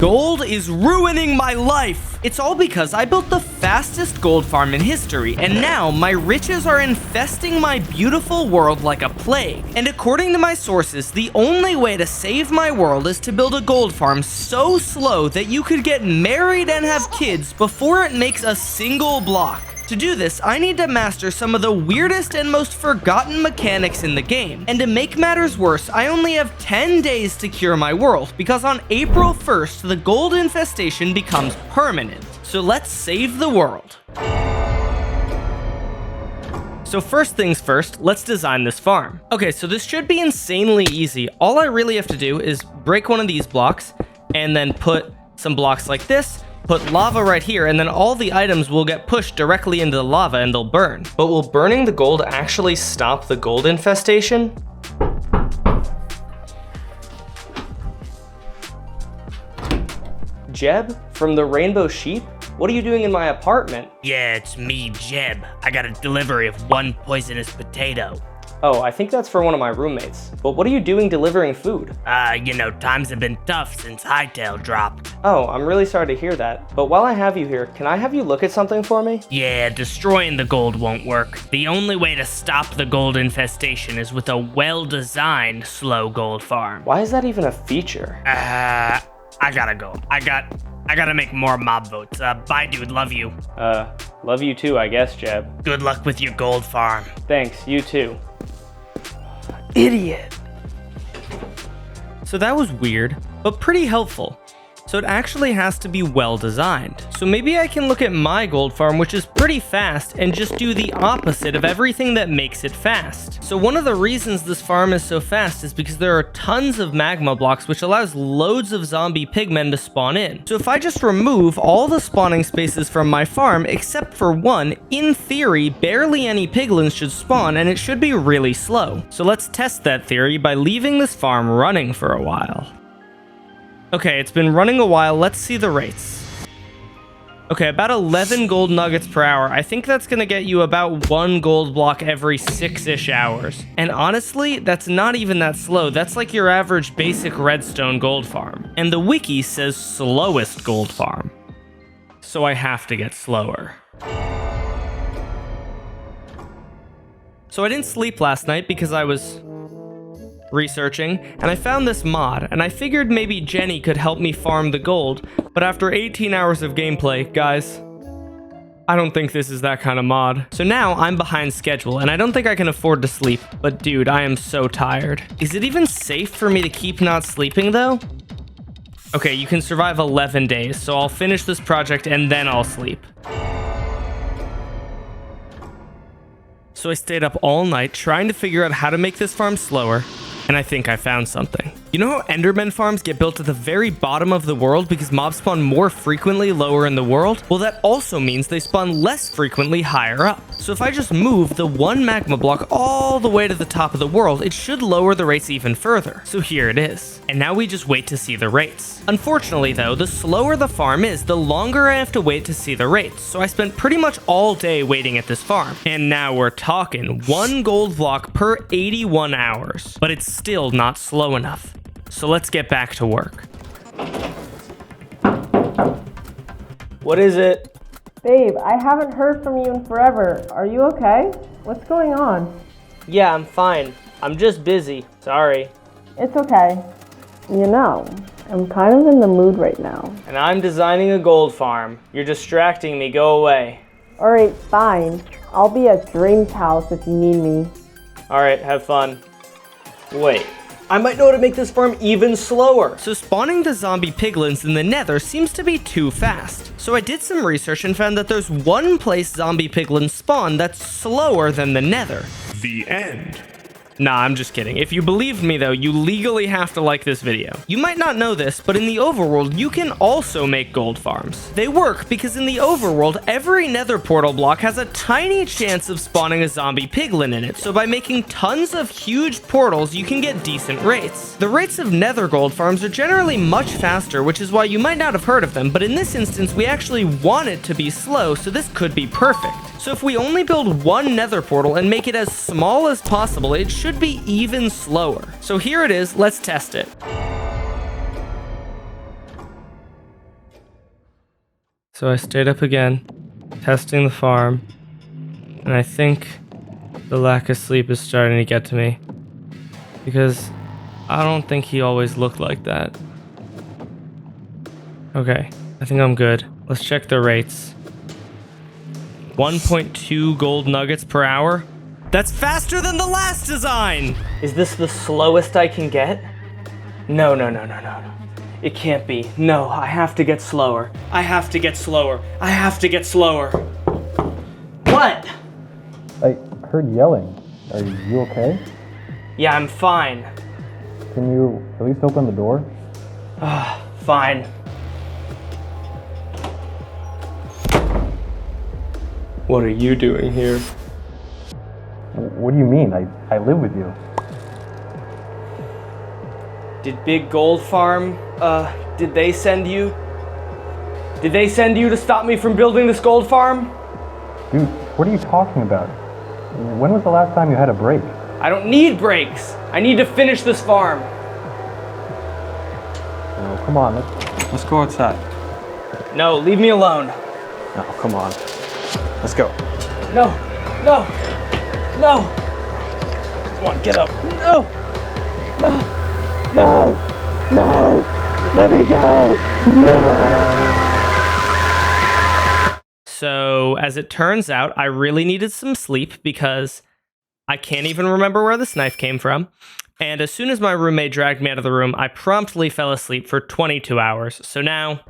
Gold is ruining my life. It's all because I built the fastest gold farm in history, and now my riches are infesting my beautiful world like a plague. And according to my sources, the only way to save my world is to build a gold farm so slow that you could get married and have kids before it makes a single block. To do this, I need to master some of the weirdest and most forgotten mechanics in the game. And to make matters worse, I only have 10 days to cure my world, because on April 1st, the gold infestation becomes permanent. So let's save the world. So first things first, let's design this farm. Okay, so this should be insanely easy. All I really have to do is break one of these blocks, and then put some blocks like this, put lava right here, and then all the items will get pushed directly into the lava and they'll burn. But will burning the gold actually stop the gold infestation? Jeb, from the Rainbow Sheep? What are you doing in my apartment? Yeah, it's me, Jeb. I got a delivery of one poisonous potato. Oh, I think that's for one of my roommates. But what are you doing delivering food? Times have been tough since Hightail dropped. Oh, I'm really sorry to hear that. But while I have you here, can I have you look at something for me? Yeah, destroying the gold won't work. The only way to stop the gold infestation is with a well-designed slow gold farm. Why is that even a feature? I gotta go. I gotta make more mob votes. Bye, dude. Love you. Love you too, I guess, Jeb. Good luck with your gold farm. Thanks, you too. Idiot. So that was weird, but pretty helpful. So it actually has to be well designed. So maybe I can look at my gold farm, which is pretty fast, and just do the opposite of everything that makes it fast. So one of the reasons this farm is so fast is because there are tons of magma blocks, which allows loads of zombie pigmen to spawn in. So if I just remove all the spawning spaces from my farm, except for one, in theory, barely any piglins should spawn, and it should be really slow. So let's test that theory by leaving this farm running for a while. Okay, it's been running a while. Let's see the rates. Okay, about 11 gold nuggets per hour. I think that's gonna get you about 1 gold block every 6-ish hours. And honestly, that's not even that slow. That's like your average basic redstone gold farm. And the wiki says slowest gold farm. So I have to get slower. So I didn't sleep last night because I was researching, and I found this mod, and I figured maybe Jenny could help me farm the gold, but after 18 hours of gameplay, guys, I don't think this is that kind of mod. So now I'm behind schedule, and I don't think I can afford to sleep, but dude, I am so tired. Is it even safe for me to keep not sleeping though? Okay, you can survive 11 days, so I'll finish this project and then I'll sleep. So I stayed up all night trying to figure out how to make this farm slower, and I think I found something. You know how Enderman farms get built at the very bottom of the world because mobs spawn more frequently lower in the world? Well, that also means they spawn less frequently higher up. So if I just move the one magma block all the way to the top of the world, it should lower the rates even further. So here it is. And now we just wait to see the rates. Unfortunately though, the slower the farm is, the longer I have to wait to see the rates. So I spent pretty much all day waiting at this farm. And now we're talking 1 gold block per 81 hours. But it's still not slow enough. So let's get back to work. What is it? Babe, I haven't heard from you in forever. Are you okay? What's going on? Yeah, I'm fine. I'm just busy. Sorry. It's okay. You know, I'm kind of in the mood right now. And I'm designing a gold farm. You're distracting me. Go away. Alright, fine. I'll be at Dream's house if you need me. Alright, have fun. Wait. I might know how to make this farm even slower. So spawning the zombie piglins in the nether seems to be too fast. So I did some research and found that there's one place zombie piglins spawn that's slower than the nether. The end. Nah, I'm just kidding. If you believed me though, you legally have to like this video. You might not know this, but in the overworld, you can also make gold farms. They work because in the overworld, every nether portal block has a tiny chance of spawning a zombie piglin in it. So by making tons of huge portals, you can get decent rates. The rates of nether gold farms are generally much faster, which is why you might not have heard of them, but in this instance, we actually want it to be slow, so this could be perfect. So if we only build one nether portal and make it as small as possible, it should be even slower. So here it is, let's test it. So I stayed up again, testing the farm, and I think the lack of sleep is starting to get to me. Because I don't think he always looked like that. Okay, I think I'm good. Let's check the rates. 1.2 gold nuggets per hour? That's faster than the last design! Is this the slowest I can get? No. It can't be. No, I have to get slower. I have to get slower. What? I heard yelling. Are you okay? Yeah, I'm fine. Can you at least open the door? Fine. What are you doing here? What do you mean? I live with you. Did Big Gold Farm, did they send you? Did they send you to stop me from building this gold farm? Dude, what are you talking about? When was the last time you had a break? I don't need breaks. I need to finish this farm. Oh, come on, let's go outside. No, leave me alone. Oh, come on. Let's go. No. Come on, get up. No. Let me go. So, as it turns out, I really needed some sleep because I can't even remember where this knife came from. And as soon as my roommate dragged me out of the room, I promptly fell asleep for 22 hours. So now,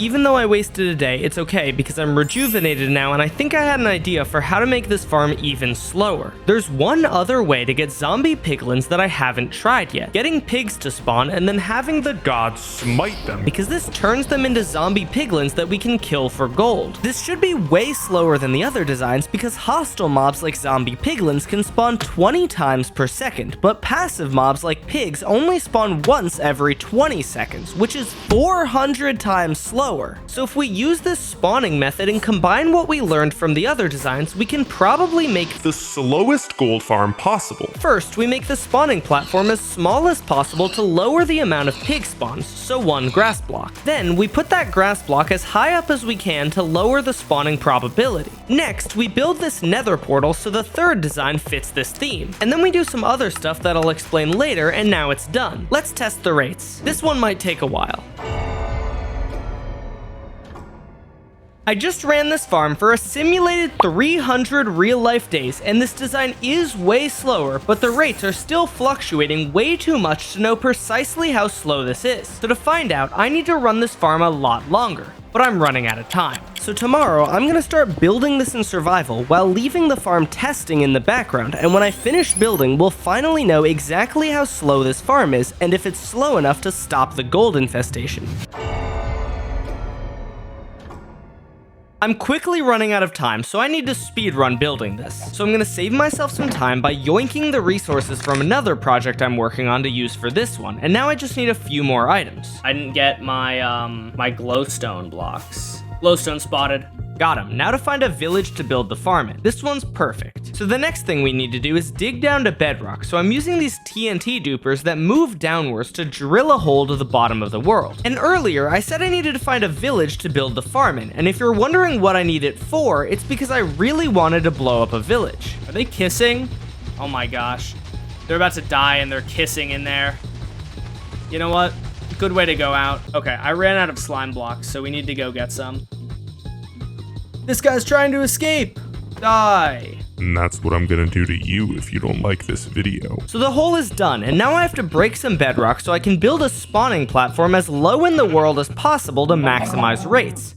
even though I wasted a day, it's okay because I'm rejuvenated now and I think I had an idea for how to make this farm even slower. There's one other way to get zombie piglins that I haven't tried yet. Getting pigs to spawn and then having the gods smite them, because this turns them into zombie piglins that we can kill for gold. This should be way slower than the other designs because hostile mobs like zombie piglins can spawn 20 times per second, but passive mobs like pigs only spawn once every 20 seconds, which is 400 times slower. So if we use this spawning method and combine what we learned from the other designs, we can probably make the slowest gold farm possible. First, we make the spawning platform as small as possible to lower the amount of pig spawns, so 1 grass block. Then, we put that grass block as high up as we can to lower the spawning probability. Next, we build this nether portal so the third design fits this theme. And then we do some other stuff that I'll explain later, and now it's done. Let's test the rates. This one might take a while. I just ran this farm for a simulated 300 real-life days, and this design is way slower, but the rates are still fluctuating way too much to know precisely how slow this is. So to find out, I need to run this farm a lot longer, but I'm running out of time. So tomorrow, I'm gonna start building this in survival while leaving the farm testing in the background, and when I finish building, we'll finally know exactly how slow this farm is, and if it's slow enough to stop the gold infestation. I'm quickly running out of time, so I need to speedrun building this. So I'm gonna save myself some time by yoinking the resources from another project I'm working on to use for this one, and now I just need a few more items. I didn't get my, my glowstone blocks. Glowstone spotted. Got him. Now to find a village to build the farm in. This one's perfect. So the next thing we need to do is dig down to bedrock. So I'm using these TNT dupers that move downwards to drill a hole to the bottom of the world. And earlier, I said I needed to find a village to build the farm in. And if you're wondering what I need it for, it's because I really wanted to blow up a village. Are they kissing? Oh my gosh. They're about to die and they're kissing in there. You know what? Good way to go out. Okay, I ran out of slime blocks, so we need to go get some. This guy's trying to escape. Die. And that's what I'm gonna do to you if you don't like this video. So the hole is done, and now I have to break some bedrock so I can build a spawning platform as low in the world as possible to maximize rates.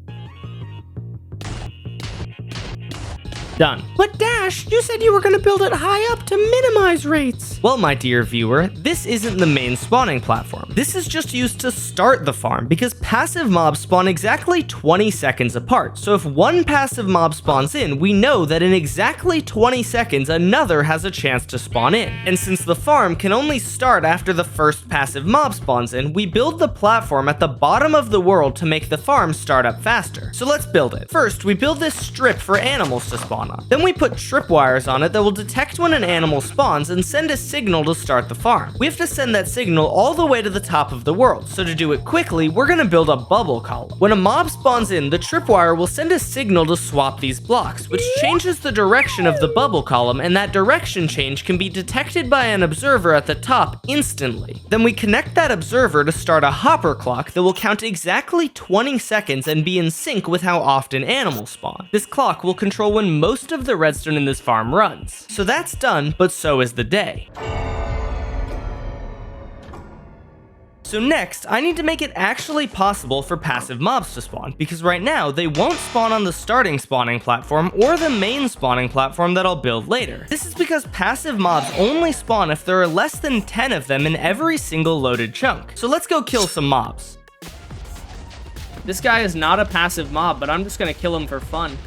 Done. But Dash, you said you were gonna build it high up to minimize rates. Well, my dear viewer, this isn't the main spawning platform. This is just used to start the farm because passive mobs spawn exactly 20 seconds apart. So if one passive mob spawns in, we know that in exactly 20 seconds, another has a chance to spawn in. And since the farm can only start after the first passive mob spawns in, we build the platform at the bottom of the world to make the farm start up faster. So let's build it. First, we build this strip for animals to spawn spawn on. Then we put tripwires on it that will detect when an animal spawns and send a signal to start the farm. We have to send that signal all the way to the top of the world, so to do it quickly, we're gonna build a bubble column. When a mob spawns in, the tripwire will send a signal to swap these blocks, which changes the direction of the bubble column, and that direction change can be detected by an observer at the top instantly. Then we connect that observer to start a hopper clock that will count exactly 20 seconds and be in sync with how often animals spawn. This clock will control when most of the redstone in this farm runs. So that's done, but so is the day. So next, I need to make it actually possible for passive mobs to spawn, because right now, they won't spawn on the starting spawning platform or the main spawning platform that I'll build later. This is because passive mobs only spawn if there are less than 10 of them in every single loaded chunk. So let's go kill some mobs. This guy is not a passive mob, but I'm just gonna kill him for fun.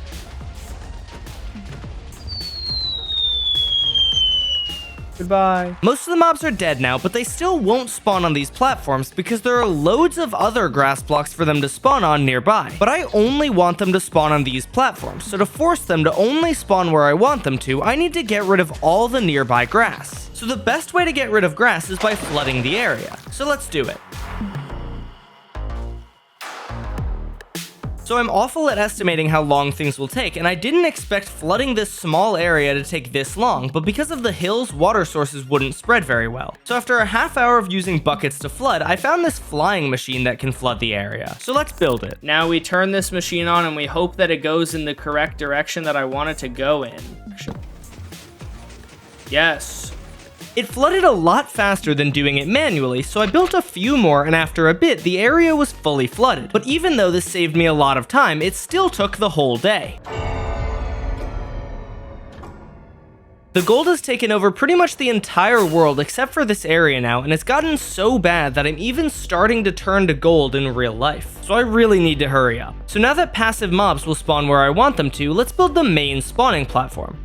Goodbye. Most of the mobs are dead now, but they still won't spawn on these platforms because there are loads of other grass blocks for them to spawn on nearby. But I only want them to spawn on these platforms, so to force them to only spawn where I want them to, I need to get rid of all the nearby grass. So the best way to get rid of grass is by flooding the area. So let's do it. So I'm awful at estimating how long things will take, and I didn't expect flooding this small area to take this long, but because of the hills, water sources wouldn't spread very well. So after a half hour of using buckets to flood, I found this flying machine that can flood the area. So let's build it. Now we turn this machine on and we hope that it goes in the correct direction that I want it to go in. Yes. It flooded a lot faster than doing it manually, so I built a few more, and after a bit, the area was fully flooded. But even though this saved me a lot of time, it still took the whole day. The gold has taken over pretty much the entire world except for this area now, and it's gotten so bad that I'm even starting to turn to gold in real life. So I really need to hurry up. So now that passive mobs will spawn where I want them to, let's build the main spawning platform.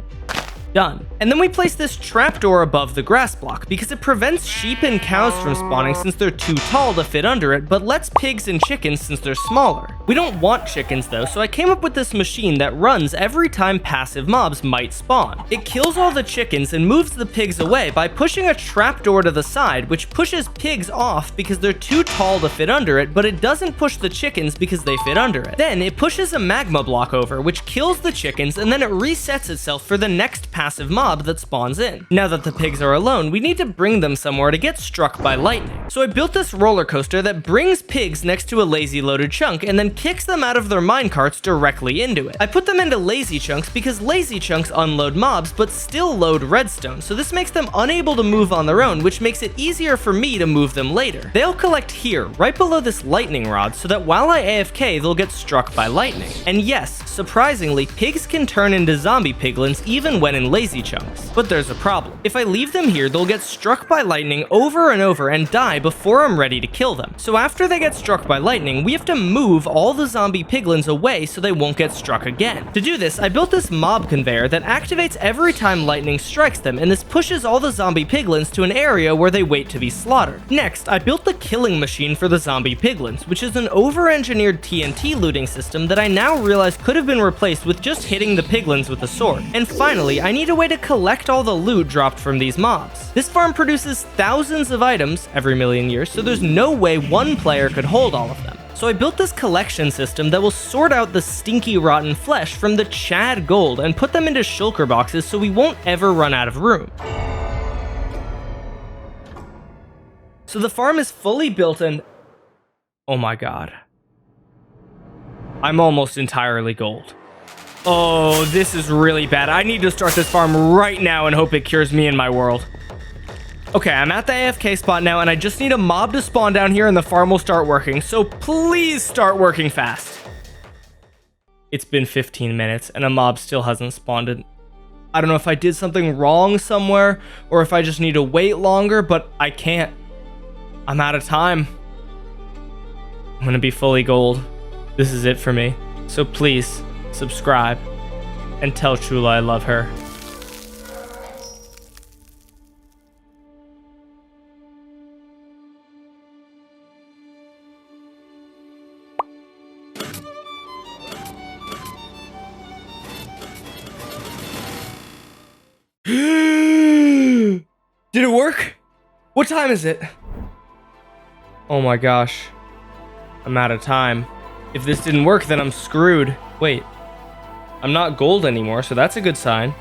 Done. And then we place this trapdoor above the grass block because it prevents sheep and cows from spawning since they're too tall to fit under it, but lets pigs and chickens since they're smaller. We don't want chickens though, so I came up with this machine that runs every time passive mobs might spawn. It kills all the chickens and moves the pigs away by pushing a trapdoor to the side, which pushes pigs off because they're too tall to fit under it, but it doesn't push the chickens because they fit under it. Then it pushes a magma block over, which kills the chickens, and then it resets itself for the next passive mob that spawns in. Now that the pigs are alone, we need to bring them somewhere to get struck by lightning. So I built this roller coaster that brings pigs next to a lazy loaded chunk and then kicks them out of their minecarts directly into it. I put them into lazy chunks because lazy chunks unload mobs but still load redstone, so this makes them unable to move on their own, which makes it easier for me to move them later. They'll collect here, right below this lightning rod, so that while I AFK, they'll get struck by lightning. And yes, surprisingly, pigs can turn into zombie piglins even when in lazy chunks. But there's a problem. If I leave them here, they'll get struck by lightning over and over and die before I'm ready to kill them. So after they get struck by lightning, we have to move all the zombie piglins away so they won't get struck again. To do this, I built this mob conveyor that activates every time lightning strikes them, and this pushes all the zombie piglins to an area where they wait to be slaughtered. Next, I built the killing machine for the zombie piglins, which is an over-engineered TNT looting system that I now realize could have been replaced with just hitting the piglins with a sword. And finally, I need a way to collect all the loot dropped from these mobs. This farm produces thousands of items every million years, so there's no way one player could hold all of them. So I built this collection system that will sort out the stinky rotten flesh from the Chad gold and put them into shulker boxes so we won't ever run out of room. So the farm is fully built and... oh my god. I'm almost entirely gold. Oh, this is really bad. I need to start this farm right now and hope it cures me in my world. Okay, I'm at the AFK spot now, and I just need a mob to spawn down here and the farm will start working. So please start working fast. It's been 15 minutes and a mob still hasn't spawned. I don't know if I did something wrong somewhere or if I just need to wait longer, but I can't. I'm out of time. I'm gonna be fully gold. This is it for me. So please, subscribe, and tell Chula I love her. Did it work? What time is it? Oh my gosh. I'm out of time. If this didn't work, then I'm screwed. Wait. I'm not gold anymore, so that's a good sign.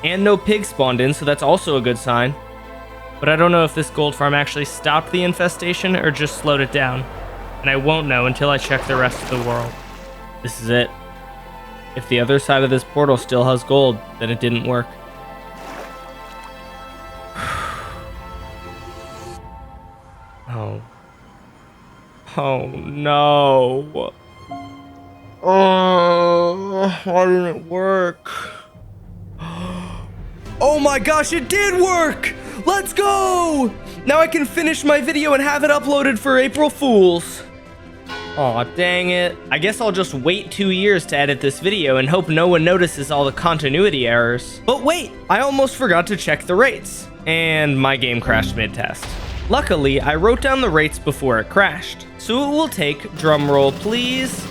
And no pigs spawned in, so that's also a good sign. But I don't know if this gold farm actually stopped the infestation or just slowed it down. And I won't know until I check the rest of the world. This is it. If the other side of this portal still has gold, then it didn't work. Oh. Oh no. Oh, why didn't it work? Oh my gosh, it did work! Let's go! Now I can finish my video and have it uploaded for April Fools. Aw, dang it. I guess I'll just wait 2 years to edit this video and hope no one notices all the continuity errors. But wait, I almost forgot to check the rates. And my game crashed mid-test. Luckily, I wrote down the rates before it crashed. So it will take, drumroll please,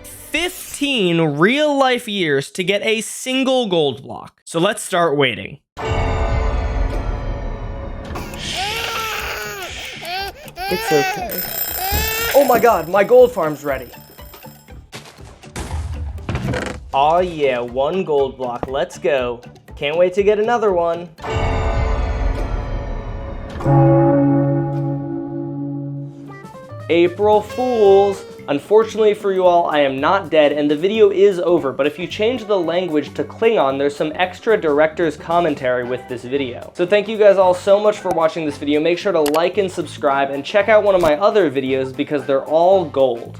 15 real-life years to get a single gold block. So let's start waiting. It's okay. Oh my god, my gold farm's ready. Aw yeah, 1 gold block, let's go. Can't wait to get another one. April Fools! Unfortunately for you all, I am not dead and the video is over, but if you change the language to Klingon, there's some extra director's commentary with this video. So thank you guys all so much for watching this video. Make sure to like and subscribe and check out one of my other videos because they're all gold.